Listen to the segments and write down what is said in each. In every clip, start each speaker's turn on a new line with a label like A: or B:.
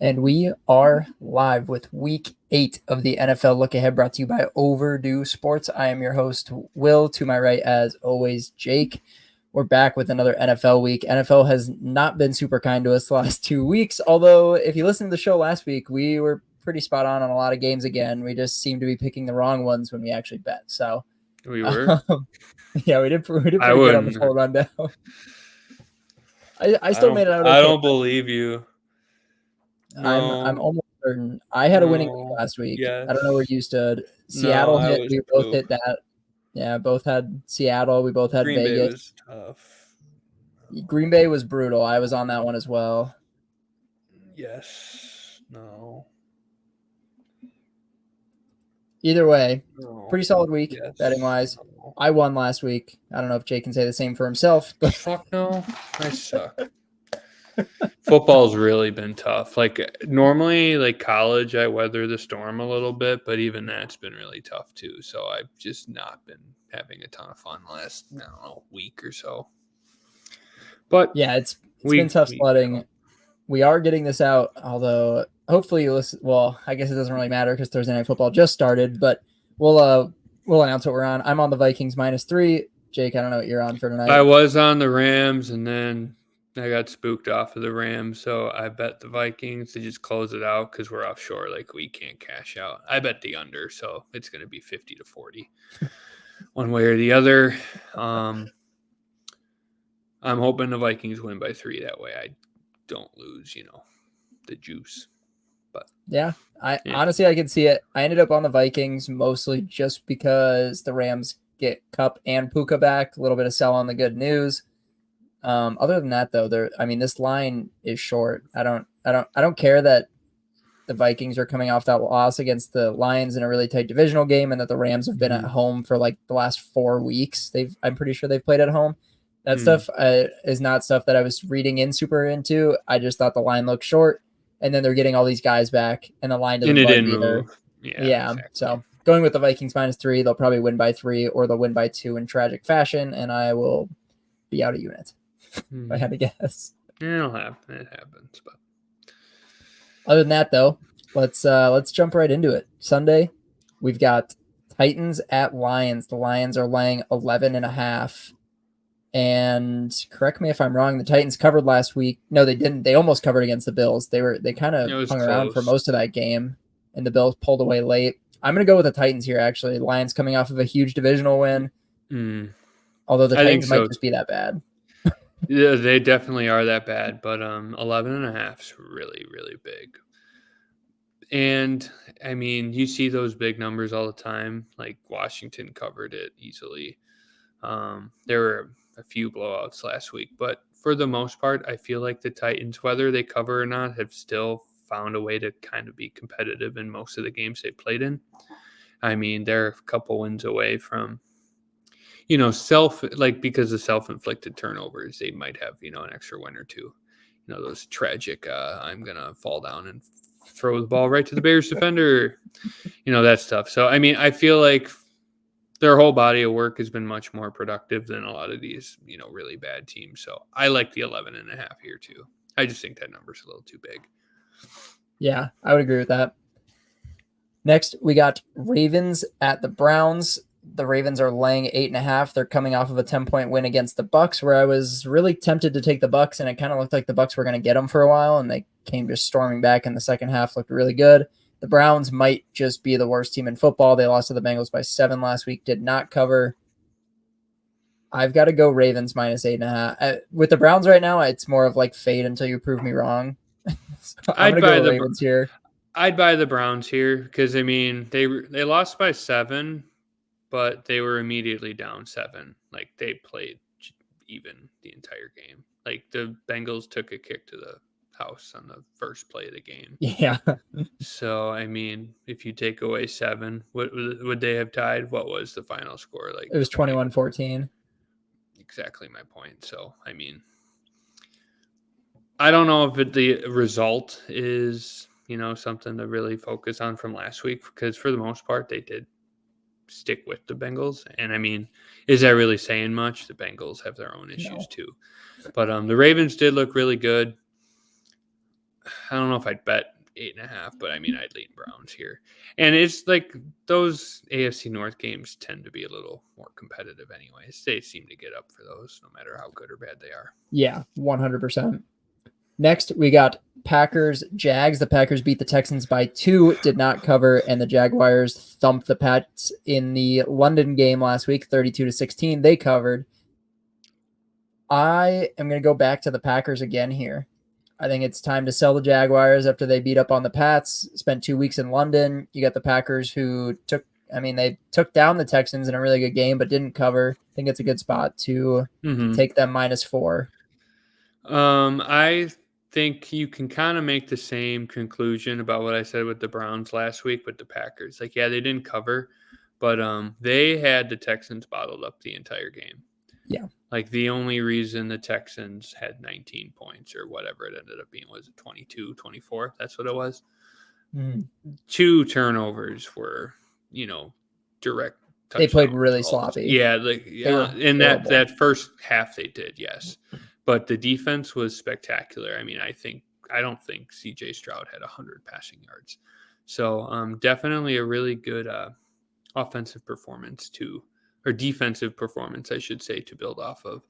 A: And we are live with week 8 of the NFL Look Ahead, brought to you by Overdue Sports. I am your host, Will. To my right, as always, Jake. We're back with another NFL week. NFL has not been super kind to us the last 2 weeks, although if you listened to the show last week, we were pretty spot on a lot of games again. We just seem to be picking the wrong ones when we actually bet. So
B: we were.
A: Yeah, we did pretty good on the full rundown. I still made it out okay.
B: I don't believe you.
A: No. I'm almost certain. I had a winning week last week.
B: Yes.
A: I don't know where you stood. Seattle hit. We both hit that. Yeah, both had Seattle. We both had
B: Green
A: Vegas.
B: Bay was tough.
A: Green Bay was brutal. I was on that one as well.
B: Yes. No.
A: Either way, pretty solid week betting wise. I won last week. I don't know if Jake can say the same for himself, but
B: fuck no, I suck. Football's really been tough. Like normally, like college, I weather the storm a little bit, but even that's been really tough too. So I've just not been having a ton of fun the last, I don't know, week or so. But
A: yeah, it's been tough sledding. We are getting this out, although hopefully you listen. Well, I guess it doesn't really matter because Thursday Night Football just started, but we'll announce what we're on. I'm on the Vikings -3. Jake, I don't know what you're on for tonight.
B: I was on the Rams, and then I got spooked off of the Rams, so I bet the Vikings to just close it out because we're offshore. Like, we can't cash out. I bet the under, so it's going to be 50-40 one way or the other. I'm hoping the Vikings win by 3. That way I don't lose, the juice. But
A: yeah, honestly, I can see it. I ended up on the Vikings mostly just because the Rams get Kupp and Puka back. A little bit of sell on the good news. Other than that, though, this line is short. I don't care that the Vikings are coming off that loss against the Lions in a really tight divisional game, and that the Rams have been at home for like the last 4 weeks. I'm pretty sure they've played at home. That stuff is not stuff that I was reading in super into. I just thought the line looked short, and then they're getting all these guys back, and the line doesn't budge either.
B: Move. Yeah. Exactly.
A: So going with the Vikings -3, they'll probably win by 3, or they'll win by 2 in tragic fashion, and I will be out of unit. If I had to guess.
B: It'll happen. It happens. But
A: other than that, though, let's jump right into it. Sunday, we've got Titans at Lions. The Lions are laying 11.5. And correct me if I'm wrong, the Titans covered last week. No, they didn't. They almost covered against the Bills. They kind of hung around for most of that game, and the Bills pulled away late. I'm going to go with the Titans here, actually. Lions coming off of a huge divisional win. Although the Titans might just be that bad.
B: Yeah, they definitely are that bad, but 11.5 is really, really big. And, you see those big numbers all the time. Like, Washington covered it easily. There were a few blowouts last week, but for the most part, I feel like the Titans, whether they cover or not, have still found a way to kind of be competitive in most of the games they played in. They're a couple wins away from, because of self-inflicted turnovers, they might have, an extra win or two. Those tragic, I'm going to fall down and throw the ball right to the Bears defender, that stuff. So, I feel like their whole body of work has been much more productive than a lot of these, really bad teams. So I like the 11.5 here too. I just think that number's a little too big.
A: Yeah, I would agree with that. Next, we got Ravens at the Browns. The Ravens are laying 8.5. They're coming off of a 10-point win against the Bucs, where I was really tempted to take the Bucs, and it kind of looked like the Bucs were going to get them for a while, and they came just storming back in the second half, looked really good. The Browns might just be the worst team in football. They lost to the Bengals by 7 last week, did not cover. I've got to go Ravens -8.5. With the Browns right now, it's more of like fade until you prove me wrong. So I'm going to go Ravens here.
B: I'd buy the Browns here because, they lost by 7, but they were immediately down 7. Like, they played even the entire game. Like, the Bengals took a kick to the house on the first play of the game.
A: Yeah.
B: So, if you take away 7, what would they have tied? What was the final score? Like,
A: it was 21-14.
B: Exactly my point. So, I don't know if the result is, something to really focus on from last week, because for the most part, they did stick with the Bengals. And, is that really saying much? The Bengals have their own issues too. But the Ravens did look really good. I don't know if I'd bet 8.5, but I mean, I'd lean Browns here. And it's like those AFC North games tend to be a little more competitive anyways. They seem to get up for those no matter how good or bad they are.
A: Yeah, 100%. Next, we got Packers Jags. The Packers beat the Texans by 2, did not cover, and the Jaguars thumped the Pats in the London game last week, 32-16. They covered. I am going to go back to the Packers again here. I think it's time to sell the Jaguars after they beat up on the Pats, spent 2 weeks in London. You got the Packers who they took down the Texans in a really good game, but didn't cover. I think it's a good spot to take them -4.
B: I think you can kind of make the same conclusion about what I said with the Browns last week with the Packers. Like, yeah, they didn't cover, but they had the Texans bottled up the entire game.
A: Yeah.
B: Like, the only reason the Texans had 19 points or whatever it ended up being was 22, 24. That's what it was.
A: Mm-hmm.
B: 2 turnovers were, direct touchdowns.
A: They played really sloppy.
B: Yeah, in that first half they did, yes. But the defense was spectacular. I mean, I don't think CJ Stroud had 100 passing yards. So definitely a really good offensive performance or defensive performance, I should say, to build off of.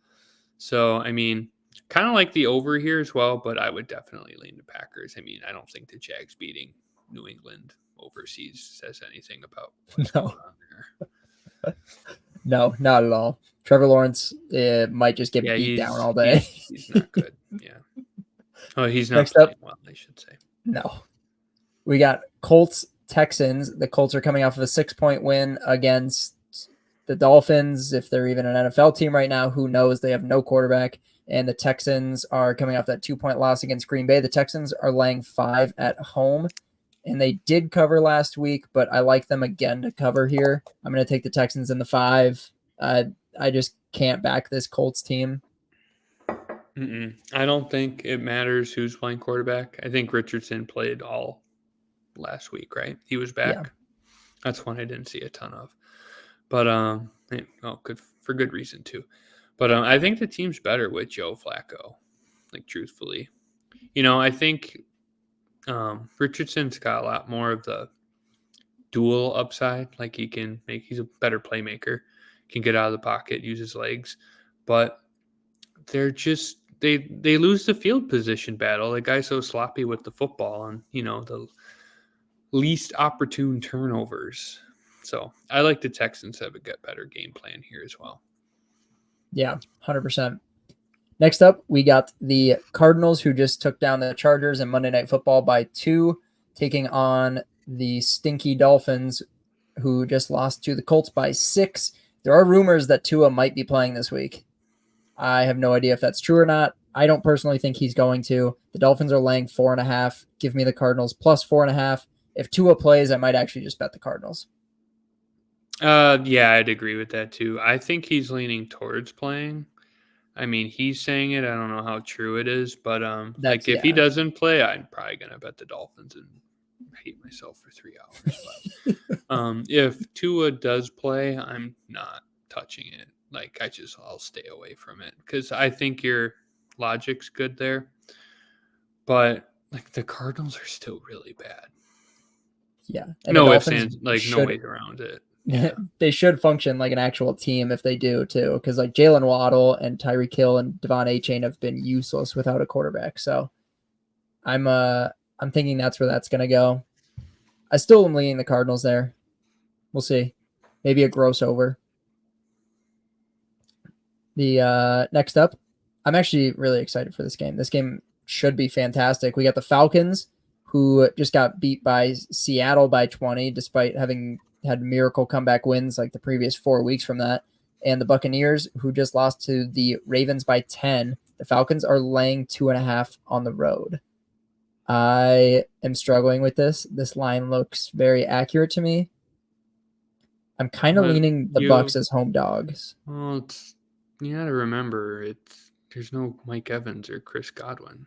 B: So, I mean, kind of like the over here as well, but I would definitely lean the Packers. I mean, I don't think the Jags beating New England overseas says anything about what's going on there.
A: No, not at all. Trevor Lawrence might just get beat down all day.
B: He's not good. Yeah. Oh, he's not
A: Next
B: playing
A: up,
B: well, I should say.
A: No. We got Colts Texans. The Colts are coming off of a 6-point win against the Dolphins. If they're even an NFL team right now, who knows? They have no quarterback. And the Texans are coming off that 2-point loss against Green Bay. The Texans are laying 5 at home. And they did cover last week, but I like them again to cover here. I'm going to take the Texans in the 5. I just can't back this Colts team.
B: I don't think it matters who's playing quarterback. I think Richardson played all last week, right? He was back. Yeah. That's one I didn't see a ton of. But good for good reason too. But I think the team's better with Joe Flacco. Like, truthfully, I think Richardson's got a lot more of the dual upside. Like, he's a better playmaker, can get out of the pocket, use his legs, but they're just they lose the field position battle. The guy's so sloppy with the football and the least opportune turnovers. So I like the Texans have a better game plan here as well.
A: Yeah, 100%. Next up, we got the Cardinals, who just took down the Chargers in Monday Night Football by 2, taking on the stinky Dolphins, who just lost to the Colts by 6. There are rumors that Tua might be playing this week. I have no idea if that's true or not. I don't personally think he's going to. The Dolphins are laying 4.5. Give me the Cardinals plus 4.5. If Tua plays, I might actually just bet the Cardinals.
B: Yeah, I'd agree with that too. I think he's leaning towards playing. I mean, he's saying it. I don't know how true it is, but if he doesn't play, I'm probably gonna bet the Dolphins and hate myself for 3 hours. But if Tua does play, I'm not touching it. Like, I'll stay away from it because I think your logic's good there, but like the Cardinals are still really bad.
A: Yeah,
B: and no ifs, ands, no way around it.
A: Yeah. They should function like an actual team if they do too, because like Jalen Waddle and Tyreek Hill and Devon Achane have been useless without a quarterback. So I'm thinking that's where that's gonna go. I still am leaning the Cardinals there. We'll see. Maybe a gross over. The next up, I'm actually really excited for this game. This game should be fantastic. We got the Falcons, who just got beat by Seattle by 20, despite having had miracle comeback wins like the previous 4 weeks from that. And the Buccaneers, who just lost to the Ravens by 10. The Falcons are laying 2.5 on the road. I am struggling with this. This line looks very accurate to me. I'm kind of leaning the Bucs as home dogs.
B: Well, you got to remember, there's no Mike Evans or Chris Godwin.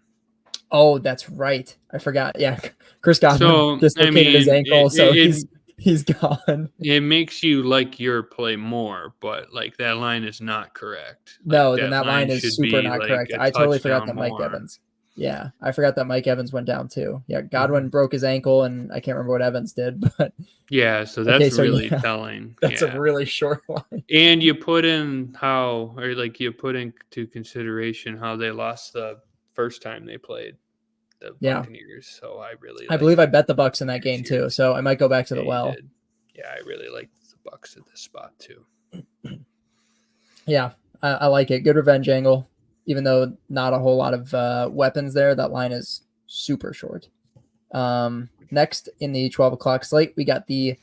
A: Oh, that's right. I forgot. Yeah, Chris Godwin dislocated his ankle, so he's gone.
B: It makes you like your play more, but like that line is not correct.
A: No, then that line is super not correct. I totally forgot that Mike Evans. Yeah, I forgot that Mike Evans went down too. Yeah, Godwin
B: Mhm.
A: broke his ankle, and I can't remember what Evans did. But
B: Yeah, so
A: okay,
B: that's
A: so
B: really
A: yeah,
B: telling.
A: that's a
B: Yeah.
A: really short line.
B: And you put in how, or like you put into consideration how they lost the first time they played the
A: Yeah,
B: Buccaneers. So I really
A: I
B: like
A: believe I
B: the
A: bet the Bucks in that
B: Buccaneers
A: game
B: here.
A: too. So I might go back to
B: Yeah,
A: the
B: you
A: well.
B: did. Yeah, I really like the Bucks at this spot too.
A: Yeah, I like it. Good revenge angle, even though not a whole lot of weapons there. That line is super short. Next in the 12 o'clock slate, we got the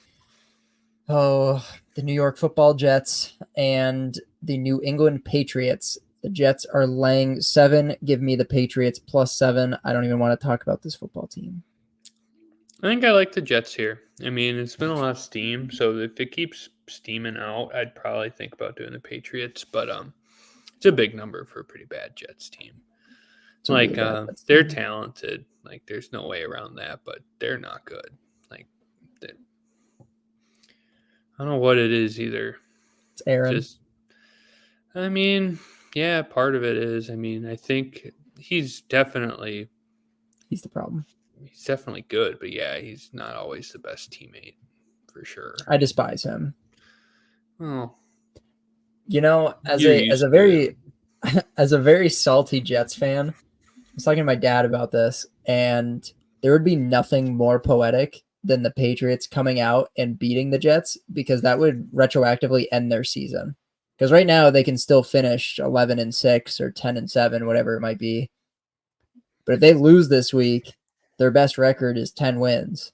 A: New York Football Jets and the New England Patriots. The Jets are laying 7. Give me the Patriots +7. I don't even want to talk about this football team.
B: I think I like the Jets here. I mean, it's been a lot of steam, so if it keeps steaming out, I'd probably think about doing the Patriots. But it's a big number for a pretty bad Jets team.
A: It's a really
B: Like
A: bad Jets
B: they're
A: team.
B: talented. Like there's no way around that, but they're not good. Like I don't know what it is either.
A: It's Aaron.
B: Just I mean, yeah, part of it is. I mean, I think he's definitely
A: He's the problem.
B: good, but yeah, he's not always the best teammate for sure.
A: I despise him.
B: Well,
A: You know,
B: you're
A: as
B: used
A: a
B: to it.
A: very as a very salty Jets fan, I was talking to my dad about this, and there would be nothing more poetic than the Patriots coming out and beating the Jets, because that would retroactively end their season. Because right now they can still finish 11-6 or 10-7, whatever it might be. But if they lose this week, their best record is 10 wins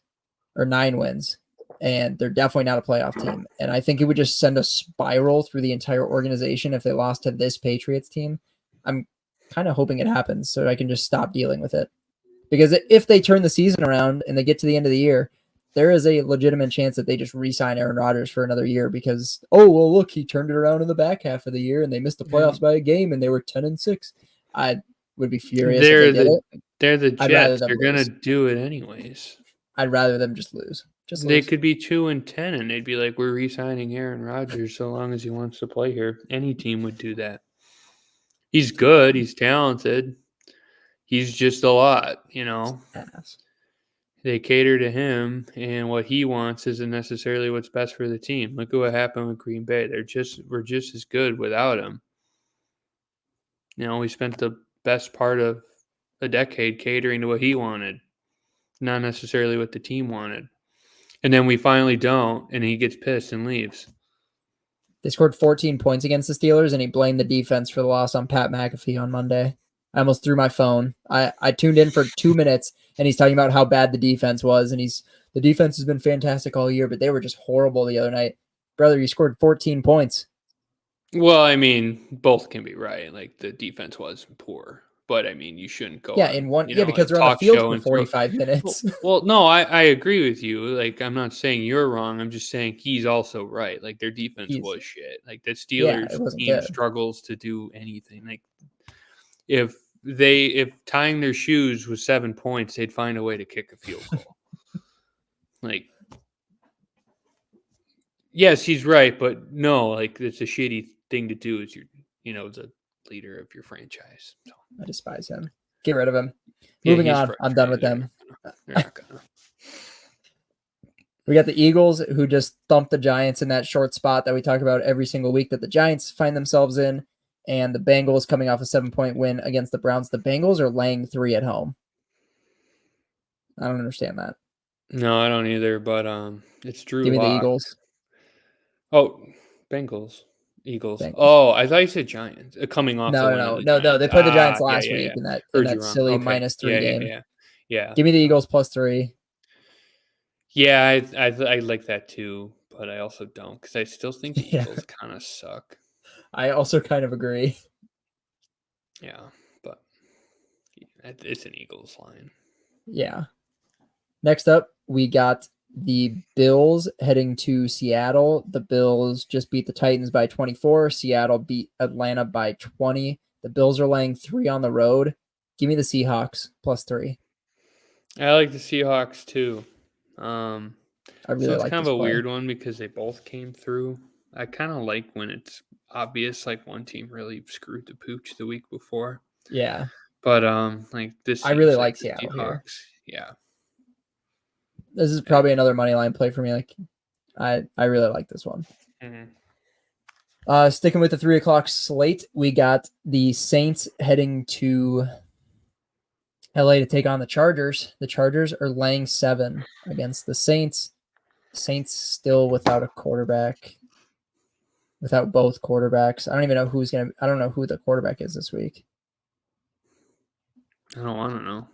A: or 9 wins, and they're definitely not a playoff team. And I think it would just send a spiral through the entire organization if they lost to this Patriots team. I'm kind of hoping it happens so I can just stop dealing with it. Because if they turn the season around and they get to the end of the year, there is a legitimate chance that they just re-sign Aaron Rodgers for another year because, oh well, look, he turned it around in the back half of the year and they missed the
B: Yeah.
A: playoffs by a game and they were 10-6. I would be furious if they
B: They're
A: did
B: the
A: it.
B: they're the
A: I'd rather
B: Jets.
A: them
B: They're gonna
A: lose.
B: do it anyways.
A: I'd rather them just lose. Just
B: They
A: lose.
B: could be 2-10, and they'd be like, "We're re-signing Aaron Rodgers so long as he wants to play here." Any team would do that. He's good. He's talented. He's just a lot, you know.
A: Ass.
B: They cater to him, and what he wants isn't necessarily what's best for the team. Look at what happened with Green Bay. We're just as good without him. You know, we spent the best part of a decade catering to what he wanted, not necessarily what the team wanted. And then we finally don't, and he gets pissed and leaves.
A: They scored 14 points against the Steelers, and he blamed the defense for the loss on Pat McAfee on Monday. I almost threw my phone. I tuned in for 2 minutes, and he's talking about how bad the defense was, and the defense has been fantastic all year, but they were just horrible the other night. Brother, you scored 14 points.
B: Well, I mean, both can be right. Like the defense was poor, but I mean, you shouldn't go
A: Yeah, in
B: on,
A: one
B: you
A: yeah,
B: know, a
A: because they're on the
B: talk
A: field
B: show
A: for
B: and throw.
A: 45
B: Well,
A: minutes.
B: well, no, I agree with you. Like, I'm not saying you're wrong. I'm just saying he's also right. Like their defense
A: He's
B: was shit. Like the
A: yeah,
B: Steelers
A: it wasn't
B: team
A: good.
B: struggles to do anything. Like if tying their shoes was 7 points, they'd find a way to kick a field goal. Like, yes, he's right, but no, like it's a shitty thing to do as the leader of your franchise. So
A: I despise him. Get rid of him.
B: yeah,
A: Moving
B: he's
A: on. I'm done
B: frustrated.
A: with them.
B: They're not gonna.
A: We got the Eagles, who just thumped the Giants in that short spot that we talk about every single week that the Giants find themselves in, and the Bengals coming off a 7-point win against the Browns. The Bengals are laying 3 at home. I don't understand that.
B: No, I don't either. But it's
A: Give
B: Drew
A: me the
B: Lock.
A: Eagles.
B: Oh, Bengals, Eagles.
A: Bengals.
B: Oh, I thought you said Giants. Coming off the
A: No, no,
B: win of
A: no,
B: the
A: no, no. They
B: Giants.
A: played the Giants
B: Yeah,
A: last
B: yeah,
A: week
B: yeah.
A: in
B: Heard you
A: that
B: wrong.
A: silly
B: Okay.
A: -3
B: Yeah, yeah,
A: game.
B: yeah, yeah.
A: Give me the Eagles +3.
B: Yeah, I like that too, but I also don't because I still think the
A: Yeah,
B: Eagles kind of suck.
A: I also kind of agree.
B: Yeah, but it's an Eagles line.
A: Yeah. Next up, we got the Bills heading to Seattle. The Bills just beat the Titans by 24. Seattle beat Atlanta by 20. The Bills are laying 3 on the road. Give me the Seahawks +3.
B: I like the Seahawks too. Um,
A: I
B: so
A: really
B: it's
A: like
B: kind of
A: this
B: a
A: play.
B: weird one because they both came through. I kind of like when it's obvious, like one team really screwed the pooch the week before.
A: Yeah.
B: But like this
A: I really
B: seems like
A: like
B: the
A: Seattle here.
B: Seahawks. Yeah.
A: This is probably another money line play for me. Like I really like this one.
B: Mm-hmm.
A: Sticking with the 3:00 slate, we got the Saints heading to LA to take on the Chargers. The Chargers are laying 7 against the Saints. Saints still without a quarterback, without both quarterbacks. I don't know who the quarterback is this week.
B: I don't want to know.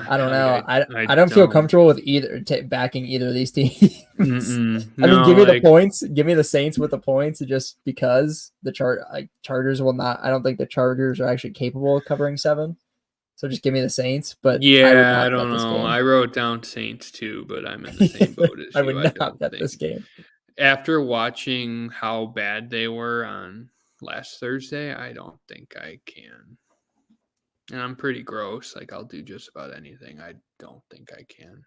A: I don't know.
B: I
A: I don't feel
B: don't.
A: comfortable with backing either of these teams. I mean, give
B: No,
A: me the
B: like
A: points. Give me the Saints with the points, just because the Chargers will not. I don't think the Chargers are actually capable of covering 7. So just give me the Saints. But I would
B: yeah, I
A: not
B: don't
A: bet this
B: know.
A: game.
B: I wrote down Saints too, but I'm in the same boat as
A: I
B: you.
A: would
B: I
A: not
B: don't
A: bet
B: think
A: this game.
B: after watching how bad they were on last Thursday, I don't think I can. And I'm pretty gross. Like I'll do just about anything. I don't think I can.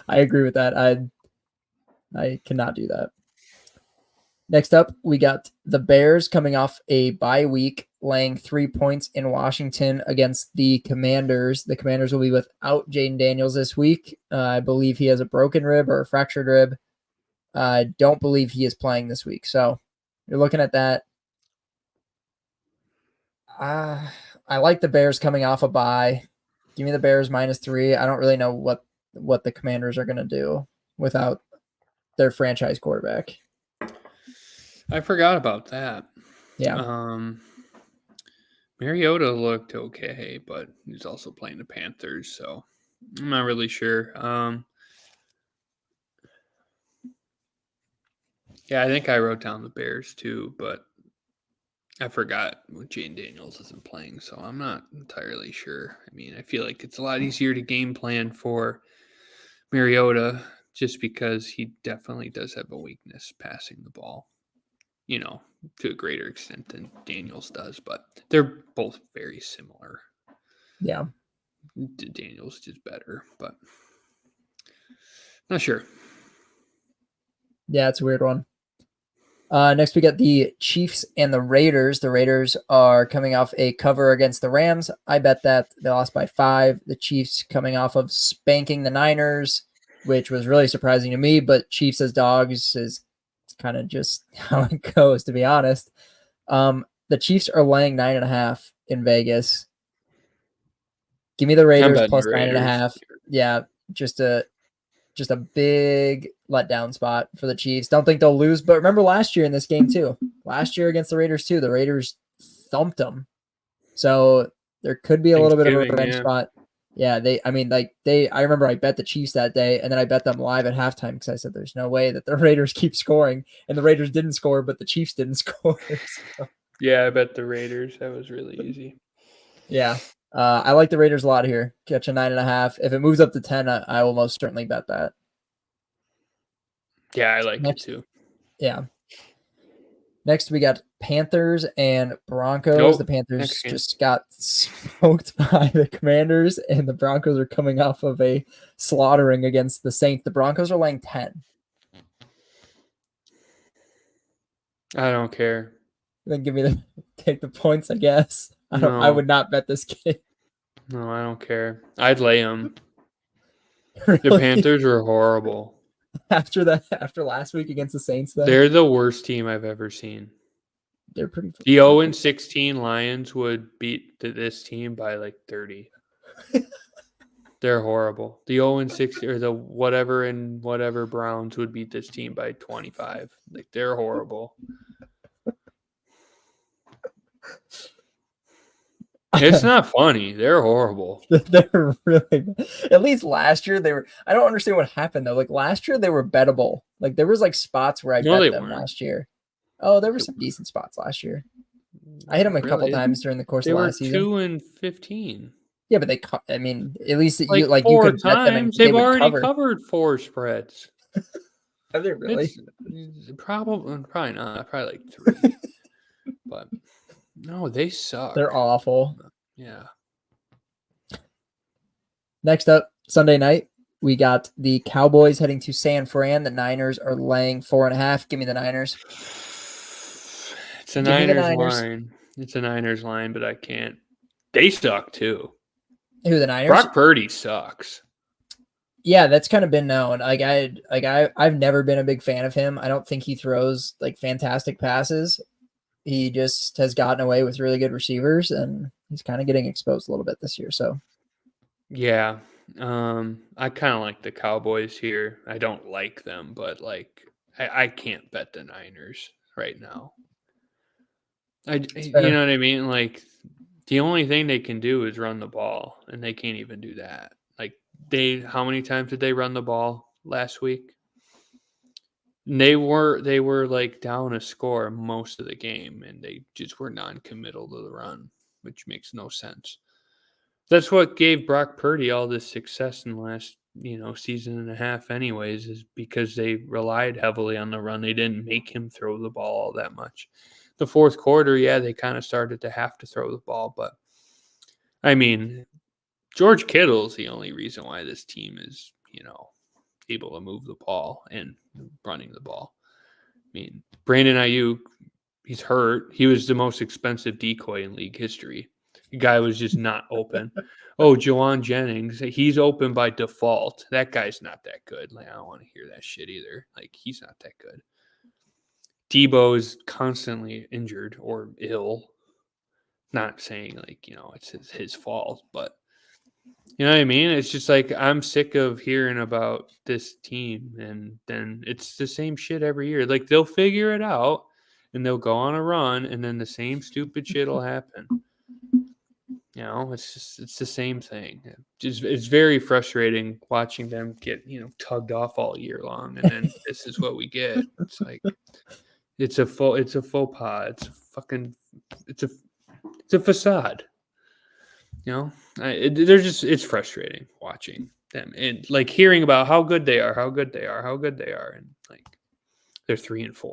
A: I agree with that. I cannot do that. Next up, we got the Bears coming off a bye week, laying 3 points in Washington against the Commanders. The Commanders will be without Jaden Daniels this week. I believe he has a broken rib or a fractured rib. I don't believe he is playing this week. So you're looking at that. I like the Bears coming off a bye. Give me the Bears -3. I don't really know what the Commanders are going to do without their franchise quarterback.
B: I forgot about that.
A: Yeah.
B: Mariota looked okay, but he's also playing the Panthers, so I'm not really sure. Yeah, I think I wrote down the Bears too, but I forgot when Jane Daniels isn't playing, so I'm not entirely sure. I mean, I feel like it's a lot easier to game plan for Mariota just because he definitely does have a weakness passing the ball, to a greater extent than Daniels does, but they're both very similar.
A: Yeah.
B: Daniels just better, but not sure.
A: Yeah, it's a weird one. Next, we got the Chiefs and the Raiders. The Raiders are coming off a cover against the Rams. I bet that they lost by 5. The Chiefs coming off of spanking the Niners, which was really surprising to me, but Chiefs as dogs is kind of just how it goes, to be honest. The Chiefs are laying 9.5 in Vegas. Give me the Raiders plus 9.5. Yeah, just a big letdown spot for the Chiefs. Don't think they'll lose, but remember last year in this game too. Last year against the Raiders too, the Raiders thumped them. So there could be a little bit of a revenge spot. Yeah, I remember I bet the Chiefs that day, and then I bet them live at halftime because I said there's no way that the Raiders keep scoring, and the Raiders didn't score, but the Chiefs didn't score. So.
B: Yeah, I bet the Raiders. That was really easy.
A: Yeah. I like the Raiders a lot here. Catch a 9.5. If it moves up to 10, I will most certainly bet that.
B: Yeah, I like it too.
A: Yeah. Next, we got Panthers and Broncos. The Panthers just got smoked by the Commanders, and the Broncos are coming off of a slaughtering against the Saints. The Broncos are laying 10.
B: I don't care.
A: Then take the points, I guess. I would not bet this game.
B: No, I don't care. I'd lay them.
A: Really?
B: The Panthers are horrible.
A: After last week against the Saints, though?
B: They're the worst team I've ever seen.
A: They're pretty.
B: The 0-16 Lions would beat this team by like 30. They're horrible. The 0-6 or the whatever Browns would beat this team by 25. Like they're horrible. It's not funny. They're horrible.
A: They're really. At least last year they were. I don't understand what happened though. Like last year they were bettable. Like there was like spots where I bet them last year. Oh, there were some decent spots last year. I hit them a couple times during the course of last season.
B: They were 2-15.
A: Yeah, but at least
B: like
A: you could bet them and
B: they've already covered 4 spreads.
A: Are they really?
B: Probably not. Probably like 3. But no, they suck.
A: They're awful.
B: Yeah.
A: Next up, Sunday night, we got the Cowboys heading to San Fran. The Niners are laying 4.5. Give me the Niners.
B: It's a Niners line. It's a Niners line, but I can't. They suck too.
A: Who, the Niners?
B: Brock Purdy sucks.
A: Yeah, that's kind of been known. I've never been a big fan of him. I don't think he throws like fantastic passes. He just has gotten away with really good receivers, and he's kind of getting exposed a little bit this year. So
B: Yeah. I kind of like the Cowboys here. I don't like them, but like I can't bet the Niners right now.
A: it's
B: You
A: fair.
B: know what I mean? Like the only thing they can do is run the ball, and they can't even do that. Like how many times did they run the ball last week? And they were like down a score most of the game, and they just were non-committal to the run, which makes no sense. That's what gave Brock Purdy all this success in the last, season and a half anyways, is because they relied heavily on the run. They didn't make him throw the ball all that much. The fourth quarter, yeah, they kind of started to have to throw the ball, but I mean, George Kittle's the only reason why this team is, able to move the ball and running the ball. I mean, Brandon Ayuk, he's hurt. He was the most expensive decoy in league history. The guy was just not open. Oh, Jawan Jennings, he's open by default. That guy's not that good. Like, I don't want to hear that shit either. Like, he's not that good. Debo is constantly injured or ill. Not saying like, it's his fault, but you know what I mean? It's just like I'm sick of hearing about this team, and then it's the same shit every year. Like they'll figure it out and they'll go on a run, and then the same stupid shit will happen. It's the same thing. It's very frustrating watching them get tugged off all year long, and then this is what we get. It's like it's a faux pas. It's a facade. It's frustrating watching them and like hearing about how good they are, and like they're 3-4.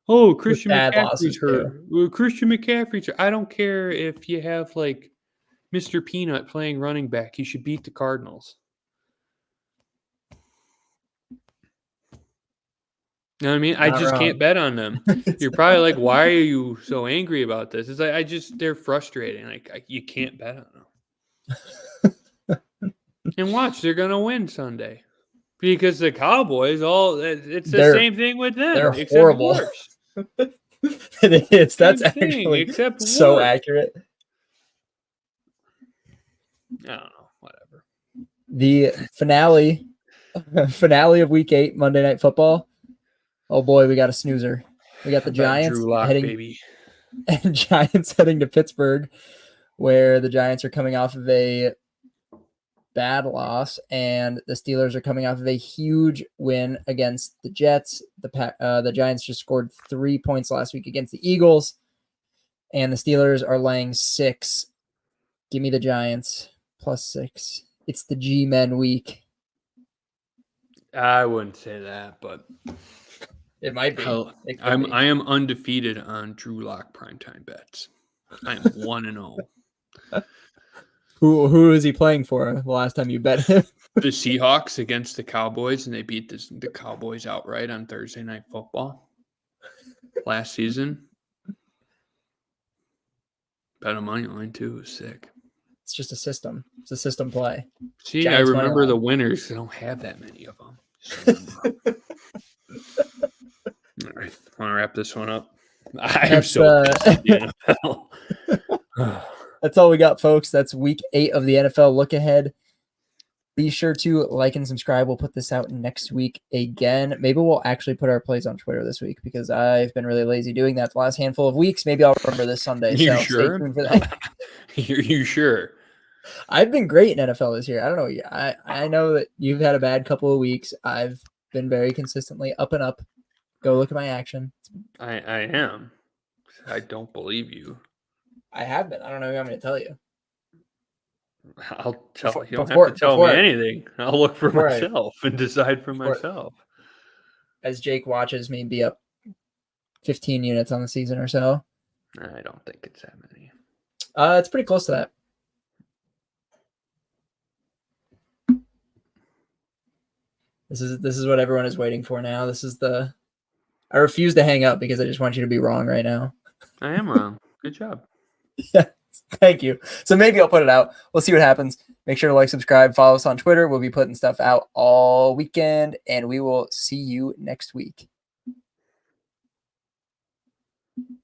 B: Oh,
A: With
B: Christian
A: bad losses
B: McCaffrey's
A: too.
B: hurt. Well, Christian McCaffrey's hurt. I don't care if you have like Mr. Peanut playing running back. He should beat the Cardinals. You know what I mean? I
A: Not
B: just can't
A: wrong.
B: bet on them. You're probably like, why are you so angry about this? It's like they're frustrating. Like you can't bet on them. And watch, they're gonna win Sunday. Because the Cowboys, it's the
A: They're
B: same thing with
A: they're
B: them, except
A: horrible.
B: worse.
A: It is. That's
B: Same thing,
A: actually
B: except
A: so
B: worse.
A: accurate.
B: I don't know, whatever.
A: The finale of week 8, Monday Night Football. Oh boy, we got a snoozer. We got the
B: I bet
A: Giants
B: Drew Lock,
A: heading
B: baby.
A: Giants heading to Pittsburgh, where the Giants are coming off of a bad loss, and the Steelers are coming off of a huge win against the Jets. The Giants just scored 3 points last week against the Eagles, and the Steelers are laying 6. Give me the Giants +6. It's the G-Men week.
B: I wouldn't say that, but
A: It might be. It could be.
B: I am undefeated on Drew Lock primetime bets. I am 1-0.
A: Who is he playing for the last time you bet him?
B: The Seahawks against the Cowboys, and they beat the Cowboys outright on Thursday Night Football last season. Bet a money line too. It was sick.
A: It's just a system. It's a system play.
B: See,
A: Giants
B: I remember
A: money
B: the
A: line.
B: winners. I don't have that many of them. All right, want to wrap this one up? I'm so pissed at the NFL.
A: That's all we got, folks. That's week 8 of the NFL look ahead. Be sure to like and subscribe. We'll put this out next week again. Maybe we'll actually put our plays on Twitter this week because I've been really lazy doing that the last handful of weeks. Maybe I'll remember this Sunday.
B: You
A: So
B: sure?
A: stay tuned for that.
B: You sure?
A: I've been great in NFL this year. I don't know. I know that you've had a bad couple of weeks. I've been very consistently up and up. Go look at my action.
B: I am. I don't believe you.
A: I have been. I don't know if I'm going to tell you.
B: I'll tell you. Don't
A: Before-
B: have to tell me
A: before I-
B: anything. I'll look for
A: before I-
B: myself and decide for
A: before-
B: myself.
A: As Jake watches me be up 15 units on the season or so.
B: I don't think it's that many.
A: It's pretty close to that. This is what everyone is waiting for now. I refuse to hang up because I just want you to be wrong right now.
B: I am wrong. Good job.
A: Yeah, thank you. So maybe I'll put it out. We'll see what happens. Make sure to like, subscribe, follow us on Twitter. We'll be putting stuff out all weekend, and we will see you next week.